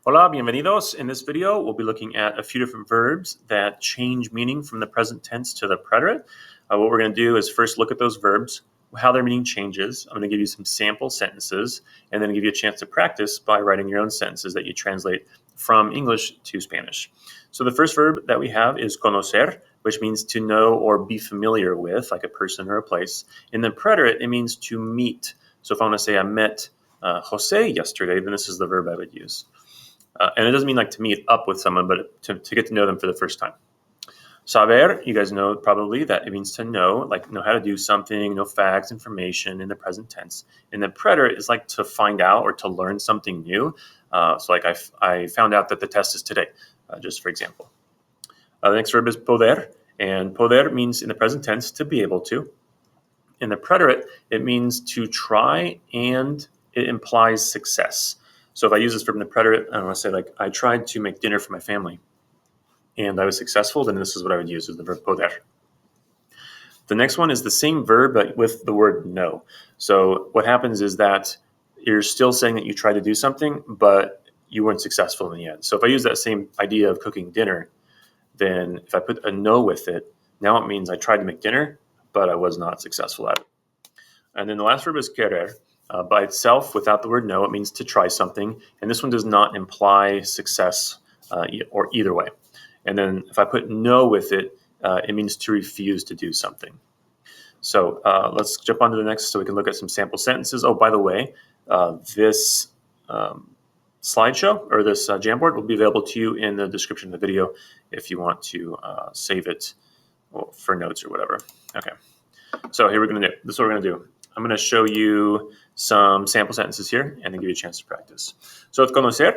Hola, bienvenidos. In this video, we'll be looking at a few different verbs that change meaning from the present tense to the preterite. What we're going to do is first look at those verbs, how their meaning changes. I'm going to give you some sample sentences and then give you a chance to practice by writing your own sentences that you translate from English to Spanish. So the first verb that we have is conocer, which means to know or be familiar with, like a person or a place. In the preterite, it means to meet. So if I want to say I met Jose yesterday, then this is the verb I would use. And it doesn't mean like to meet up with someone, but to get to know them for the first time. Saber, you guys know probably that it means to know, like know how to do something, know facts, information in the present tense. And the preterite is like to find out or to learn something new. So like I found out that the test is today, just for example. The next verb is poder, and poder means in the present tense to be able to. In the preterite, it means to try and it implies success. So if I use this verb in the preterite, I want to say like I tried to make dinner for my family and I was successful, then this is what I would use as the verb poder. The next one is the same verb but with the word no. So what happens is that you're still saying that you tried to do something, but you weren't successful in the end. So if I use that same idea of cooking dinner, then if I put a no with it, now it means I tried to make dinner, but I was not successful at it. And then the last verb is querer. By itself, without the word no, it means to try something. And this one does not imply success or either way. And then if I put no with it, it means to refuse to do something. So let's jump on to the next so we can look at some sample sentences. Oh, by the way, this slideshow or this jamboard will be available to you in the description of the video if you want to save it for notes or whatever. Okay. So here we're going to do. This is what we're going to do. I'm going to show you some sample sentences here and then give you a chance to practice. So with conocer,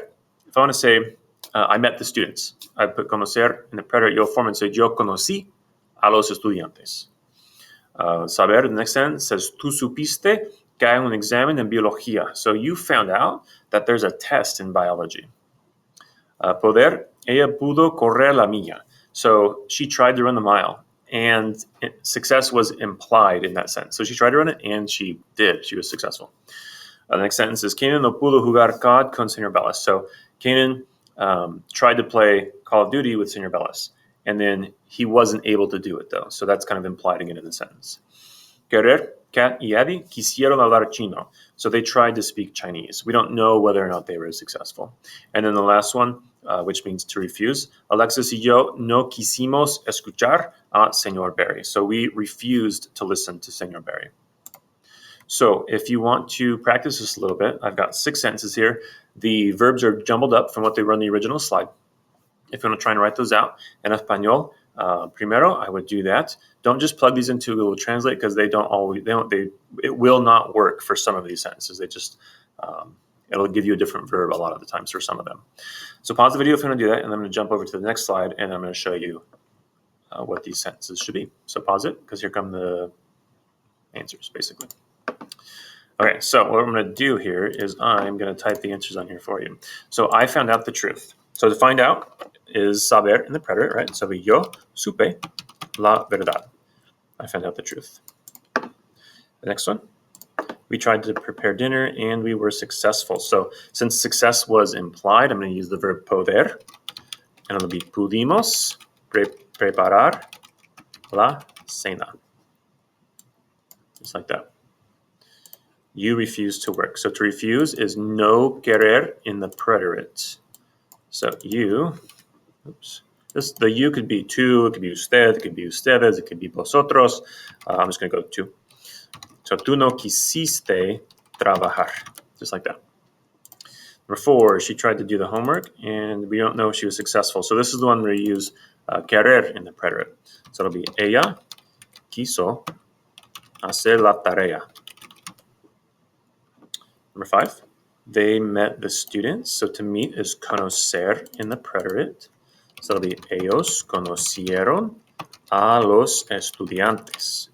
if I want to say, I met the students, I put conocer in the preterite yo form and say, yo conocí a los estudiantes. Saber, the next sentence says, tú supiste que hay un examen en biología. So you found out that there's a test in biology. Poder, ella pudo correr la milla. So she tried to run the mile. And success was implied in that sentence. So she tried to run it, and she did. She was successful. The next sentence is, Kanan no pudo jugar COD con Señor Bellis. So Kanan tried to play Call of Duty with Señor Bellis, and then he wasn't able to do it, though. So that's kind of implied again in the sentence. Querer, Kat y Eddie quisieron hablar chino. So they tried to speak Chinese. We don't know whether or not they were successful. And then the last one, which means to refuse. Alexis y yo no quisimos escuchar a Señor Barry. So we refused to listen to Señor Barry. So if you want to practice this a little bit, I've got 6 sentences here. The verbs are jumbled up from what they were on the original slide. If you want to try and write those out in Espanol, primero, I would do that. Don't just plug these into Google Translate because it will not work for some of these sentences. They just, it'll give you a different verb a lot of the times for some of them. So pause the video if you want to do that, and I'm going to jump over to the next slide, and I'm going to show you what these sentences should be. So pause it, because here come the answers, basically. Okay, so what I'm going to do here is I'm going to type the answers on here for you. So I found out the truth. So to find out is saber in the preterite, right? So yo supe la verdad. I found out the truth. The next one. We tried to prepare dinner and we were successful. So since success was implied, I'm going to use the verb poder. And it'll be pudimos preparar la cena. Just like that. You refuse to work. So to refuse is no querer in the preterite. So you, the you could be tú, it could be usted, it could be ustedes, it could be vosotros. I'm just going to go tú. So tú no quisiste trabajar, just like that. Number 4, she tried to do the homework, and we don't know if she was successful. So this is the one where you use querer in the preterite. So it'll be ella quiso hacer la tarea. Number 5, they met the students. So to meet is conocer in the preterite. So it'll be ellos conocieron a los estudiantes.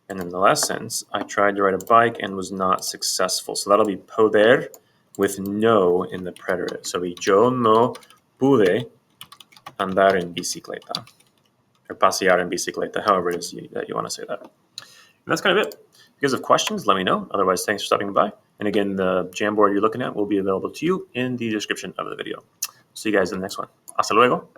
And then the last sentence, I tried to ride a bike and was not successful. So that'll be poder with no in the preterite. So it'll be yo no pude andar en bicicleta. Or pasear en bicicleta, however it is that you want to say that. And that's kind of it. If you guys have questions, let me know. Otherwise, thanks for stopping by, And again, the Jamboard you're looking at will be available to you in the description of the video. See you guys in the next one. Hasta luego.